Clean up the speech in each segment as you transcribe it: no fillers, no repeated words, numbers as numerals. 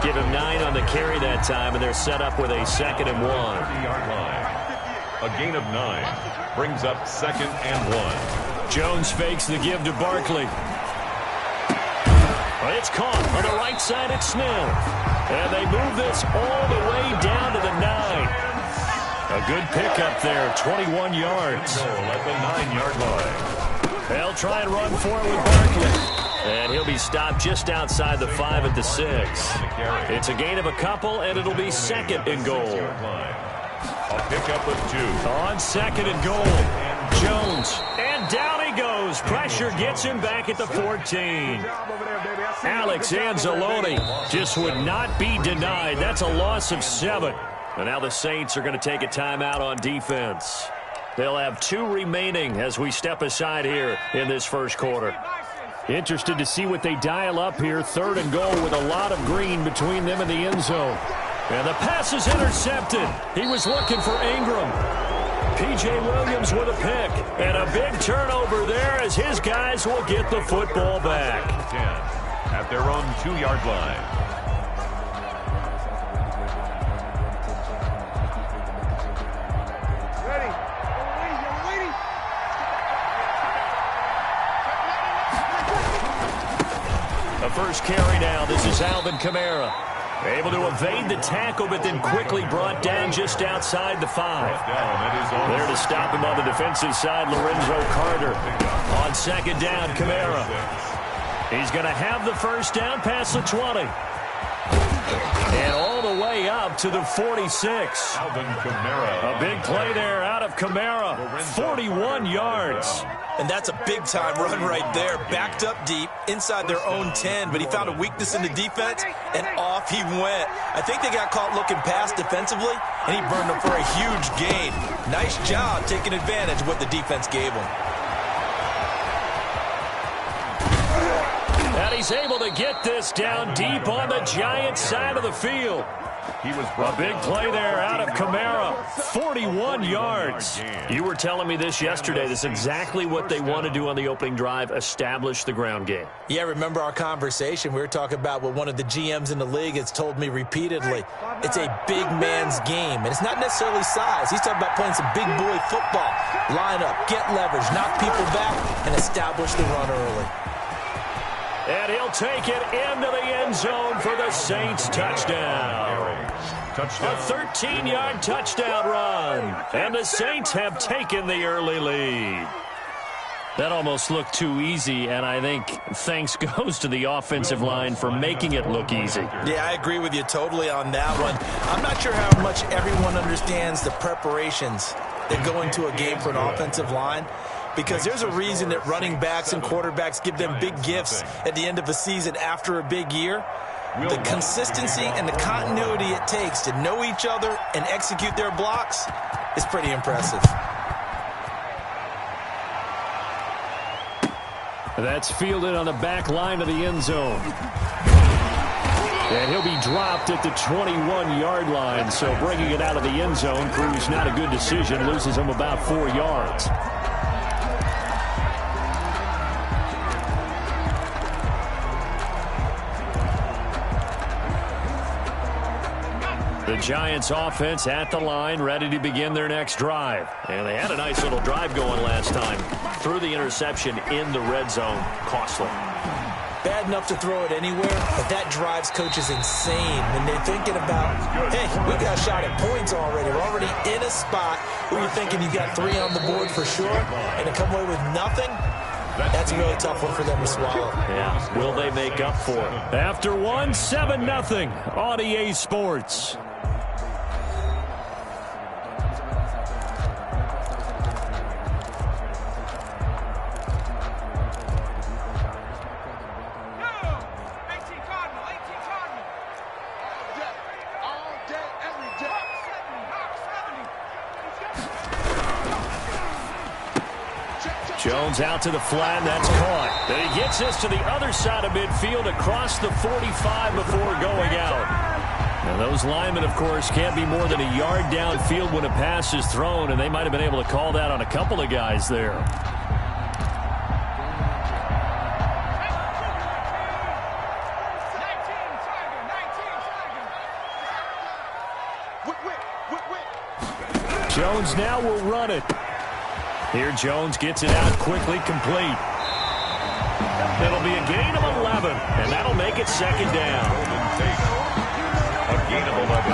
Give him 9 on the carry that time, and they're set up with a 2nd and 1. 30-yard line. A gain of 9 brings up 2nd and 1. Jones fakes the give to Barkley. It's caught on the right side at Snell. And they move this all the way down to the 9. A good pickup there, 21 yards. At the 9-yard line. They'll try and run for it with Barkley. And he'll be stopped just outside the 5 at the 6. It's a gain of a couple, and it'll be 2nd and goal. A pickup of 2. On 2nd and goal, Jones. And down he goes. Pressure gets him back at the 14. Alex Anzalone just would not be denied. That's a loss of 7. And now the Saints are going to take a timeout on defense. They'll have 2 remaining as we step aside here in this first quarter. Interested to see what they dial up here. 3rd and goal with a lot of green between them and the end zone. And the pass is intercepted. He was looking for Ingram. P.J. Williams with a pick. And a big turnover there as his guys will get the football back. 10 at their own 2-yard line. The first carry now. This is Alvin Kamara. Able to evade the tackle, but then quickly brought down just outside the 5. There to stop him on the defensive side, Lorenzo Carter. On 2nd down, Kamara. He's going to have the first down past the 20. And all the way up to the 46. Alvin Kamara. A big play there out of Kamara. 41 yards. And that's a big-time run right there. Backed up deep inside their own 10, but he found a weakness in the defense, and off he went. I think they got caught looking past defensively, and he burned them for a huge gain. Nice job taking advantage of what the defense gave him. And he's able to get this down deep on the Giants side of the field. A big play there out of Kamara. 41 yards. You were telling me this yesterday. This is exactly what they want to do on the opening drive, establish the ground game. Yeah, remember our conversation? We were talking about what one of the GMs in the league has told me repeatedly. It's a big man's game, and it's not necessarily size. He's talking about playing some big boy football. Line up, get leverage, knock people back, and establish the run early. And he'll take it into the end zone for the Saints touchdown. A 13-yard touchdown run. And the Saints have taken the early lead. That almost looked too easy, and I think thanks goes to the offensive line for making it look easy. Yeah, I agree with you totally on that one. I'm not sure how much everyone understands the preparations that go into a game for an offensive line, because there's a reason that running backs and quarterbacks give them big gifts at the end of a season after a big year. The consistency and the continuity it takes to know each other and execute their blocks is pretty impressive. That's fielded on the back line of the end zone. And he'll be dropped at the 21-yard line, so bringing it out of the end zone proves not a good decision, loses him about 4 yards. The Giants offense at the line, ready to begin their next drive. And they had a nice little drive going last time. Threw the interception in the red zone. Costly. Bad enough to throw it anywhere, but that drives coaches insane when they're thinking about, hey, we got a shot at points already. We're already in a spot where you're thinking you got 3 on the board for sure, and to come away with nothing, that's a really tough one for them to swallow. Yeah, will they make up for it? After one, 7-0 on EA Sports. Jones out to the flat, that's caught. Then he gets this to the other side of midfield across the 45 before going out. Now those linemen, of course, can't be more than a yard downfield when a pass is thrown, and they might have been able to call that on a couple of guys there. Jones now will run it. Here Jones gets it out quickly, complete. It'll be a gain of 11, and that'll make it second down. A gain of 11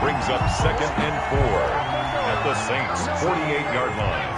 brings up second and 4 at the Saints' 48-yard line.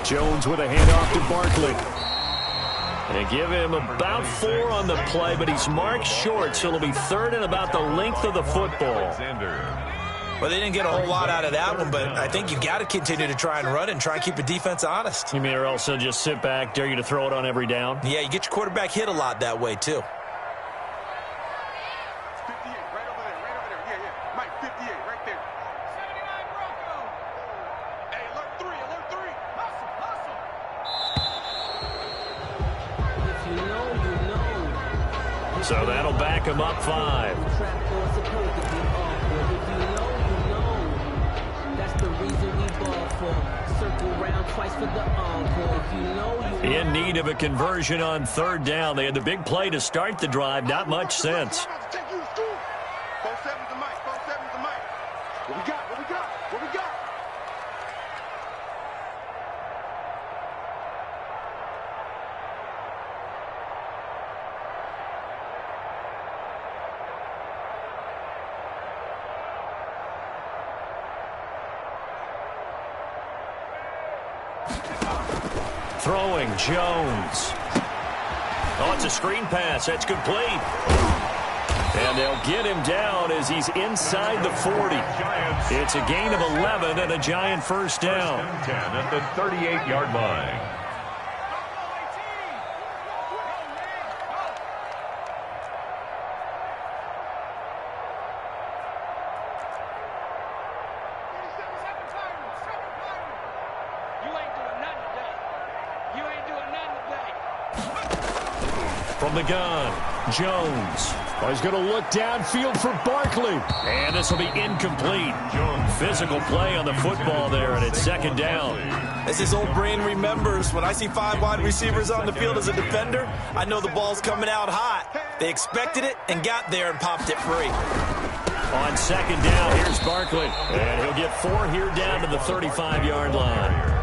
Jones with a handoff to Barkley. And give him about 4 on the play, but he's marked short, so it'll be third and about the length of the football. Well, they didn't get a whole lot out of that one, but I think you got to continue to try and run it and try and keep the defense honest. You mean or else they'll just sit back, dare you to throw it on every down? Yeah, you get your quarterback hit a lot that way, too. 58, right over there, right over there. Yeah, yeah. Mike, 58, right there. 79 Bronco. Hey, alert 3, alert 3. Hustle, hustle. If you know, you know. So that'll back him up 5. In need of a conversion on third down. They had the big play to start the drive. Not much sense. 4-7's the mic, 4-7's the mic. What we got, what we got, what we got? Throwing, Jones. Oh, it's a screen pass. That's complete. And they'll get him down as he's inside the 40. It's a gain of 11 and a Giant first down. 10 at the 38-yard line. From the gun, Jones. Oh, he's going to look downfield for Barkley. And this will be incomplete. Physical play on the football there, and it's second down. As his old brain remembers, when I see 5 wide receivers on the field as a defender, I know the ball's coming out hot. They expected it and got there and popped it free. On second down, here's Barkley. And he'll get 4 here down to the 35-yard line.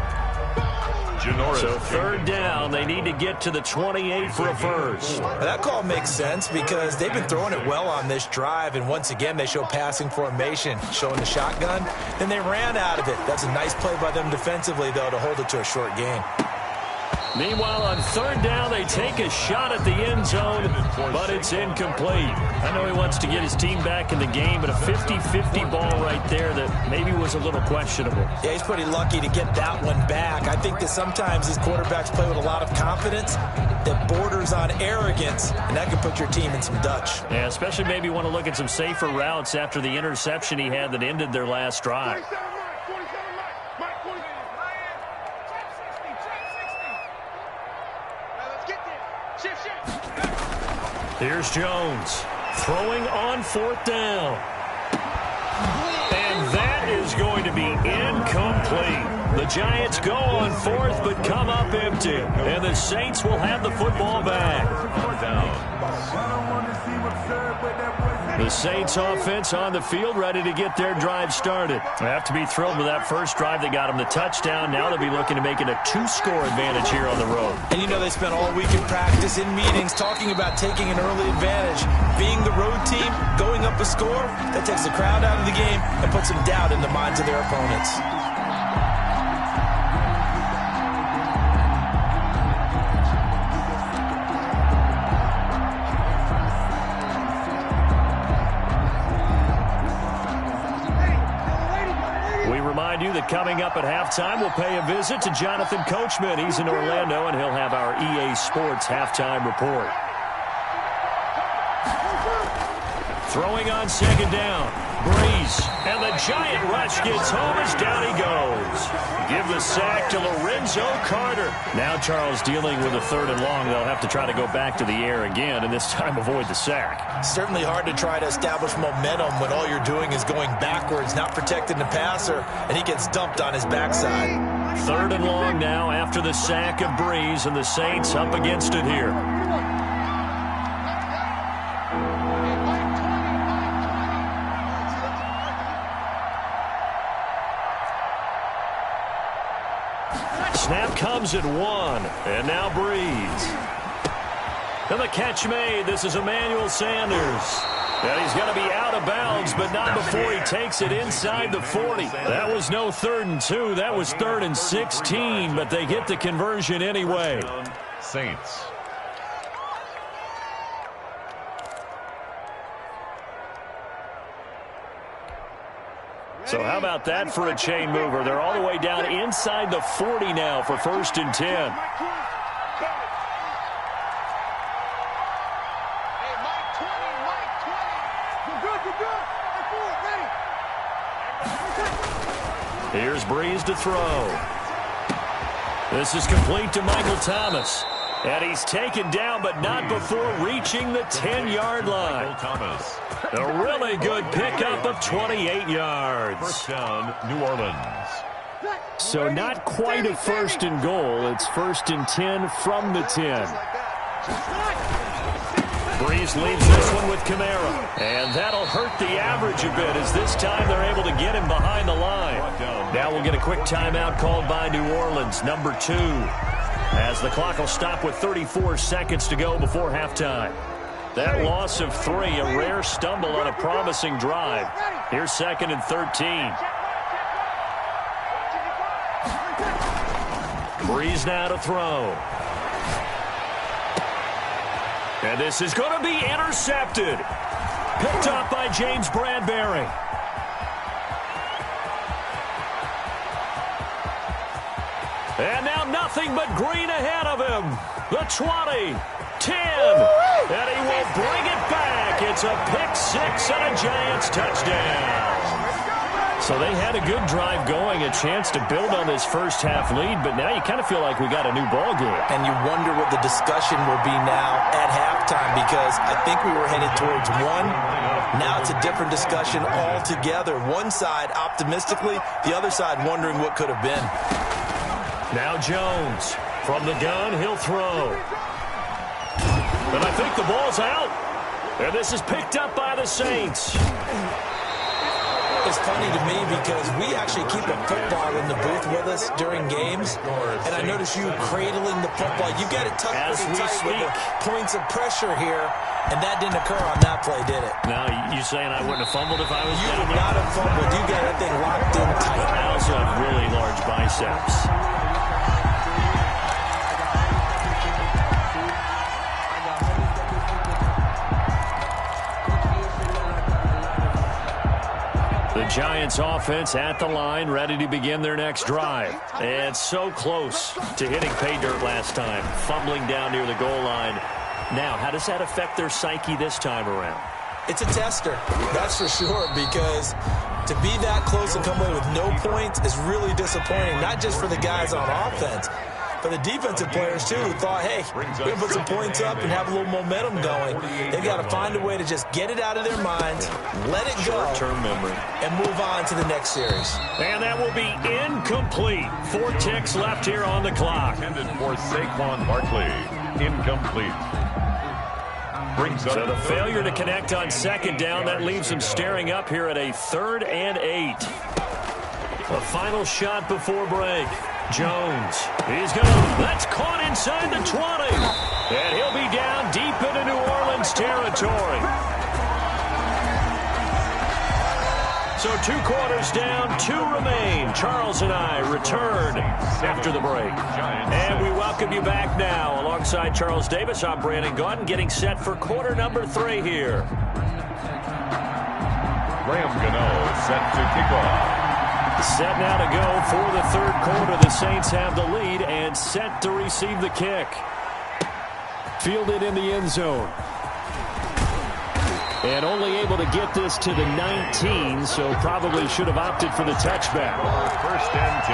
So third down, they need to get to the 28 for a first. That call makes sense because they've been throwing it well on this drive, and once again they show passing formation, showing the shotgun. Then they ran out of it. That's a nice play by them defensively, though, to hold it to a short gain. Meanwhile, on third down, they take a shot at the end zone, but it's incomplete. I know he wants to get his team back in the game, but a 50-50 ball right there that maybe was a little questionable. Yeah, he's pretty lucky to get that one back. I think that sometimes his quarterbacks play with a lot of confidence that borders on arrogance, and that can put your team in some Dutch. Yeah, especially maybe want to look at some safer routes after the interception he had that ended their last drive. 47 Mike, 47 Mike, 60, Shift. Here's Jones throwing on fourth down. And that is going to be incomplete. The Giants go on fourth but come up empty. And the Saints will have the football back. The Saints offense on the field ready to get their drive started. They have to be thrilled with that first drive that got them the touchdown. Now they'll be looking to make it a 2-score advantage here on the road. And you know they spent all week in practice, in meetings, talking about taking an early advantage. Being the road team, going up a score, that takes the crowd out of the game and puts some doubt in the minds of their opponents. You that coming up at halftime, we'll pay a visit to Jonathan Coachman. He's in Orlando, and he'll have our EA Sports halftime report. Throwing on second down, Breeze, and the Giant rush gets home as down he goes. Give the sack to Lorenzo Carter. Now Charles dealing with a third and long. They'll have to try to go back to the air again, and this time avoid the sack. Certainly hard to try to establish momentum when all you're doing is going backwards, not protecting the passer, and he gets dumped on his backside. Third and long now after the sack of Breeze, and the Saints up against it here. comes at 1. And now Breeze. And the catch made. This is Emmanuel Sanders. And he's going to be out of bounds, but not before he takes it inside the 40. That was no 3rd and 2. That was 3rd and 16, but they get the conversion anyway. Saints. So how about that for a chain mover? They're all the way down inside the 40 now for 1st and 10. Here's Breeze to throw. This is complete to Michael Thomas. And he's taken down, but not before reaching the 10-yard line. Thomas. A really good pickup of 28 yards. First down, New Orleans. So not quite a 1st and goal. It's 1st and 10 from the 10. Breeze leaves this one with Kamara. And that'll hurt the average a bit as this time they're able to get him behind the line. Now we'll get a quick timeout called by New Orleans, number 2. As the clock will stop with 34 seconds to go before halftime. That loss of 3, a rare stumble on a promising drive. Here's 2nd and 13. Breeze now to throw. And this is going to be intercepted. Picked up by James Bradbury. And now nothing but green ahead of him. The 20, 10, and he will bring it back. It's a pick-6 and a Giants touchdown. So they had a good drive going, a chance to build on this first-half lead, but now you kind of feel like we got a new ball game. And you wonder what the discussion will be now at halftime, because I think we were headed towards 1. Now it's a different discussion altogether. One side optimistically, the other side wondering what could have been. Now Jones. From the gun, he'll throw. And I think the ball's out. And this is picked up by the Saints. It's funny to me because we actually keep a football in the booth with us during games. And I notice you cradling the football. You got it tucked pretty tight with the points of pressure here. And that didn't occur on that play, did it? Now, you saying I wouldn't have fumbled if I was You down would there? not have fumbled. You got that thing locked in tight. I also have really large biceps. The Giants offense at the line, ready to begin their next drive. And so close to hitting pay dirt last time, fumbling down near the goal line. Now, how does that affect their psyche this time around? It's a tester, that's for sure, because to be that close and come away with no points is really disappointing, not just for the guys on offense, but the defensive players, too, who thought, hey, we're going to put some points up and have a little momentum going. They've got to find a way to just get it out of their minds, let it go, short-term memory, and move on to the next series. And that will be incomplete. 4 ticks left here on the clock. Intended for Saquon Barkley. Incomplete. So the failure to connect on 2nd down, that leaves him staring up here at a 3rd and 8. A final shot before break. Jones, he's going. That's caught inside the 20. And he'll be down deep into New Orleans territory. So 2 quarters down, 2 remain. Charles and I return after the break. And we welcome you back now. Alongside Charles Davis, I'm Brandon Gaudin, getting set for quarter number 3 here. Graham Gano set to kick off. Set now to go for the 3rd quarter. The Saints have the lead and set to receive the kick. Fielded in the end zone. And only able to get this to the 19, so probably should have opted for the touchback. 1st and 10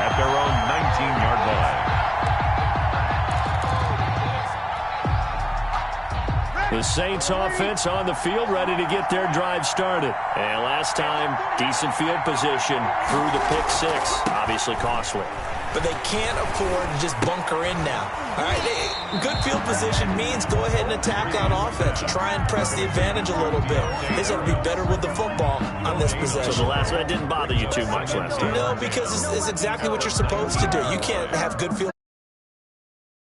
at their own 19-yard line. The Saints offense on the field, ready to get their drive started. And last time, decent field position through the pick 6. Obviously costly. but they can't afford to just bunker in now. All right, good field position means go ahead and attack on offense. Try and press the advantage a little bit. They just have to be better with the football on this possession. So the last one didn't bother you too much last time? No, because it's exactly what you're supposed to do. You can't have good field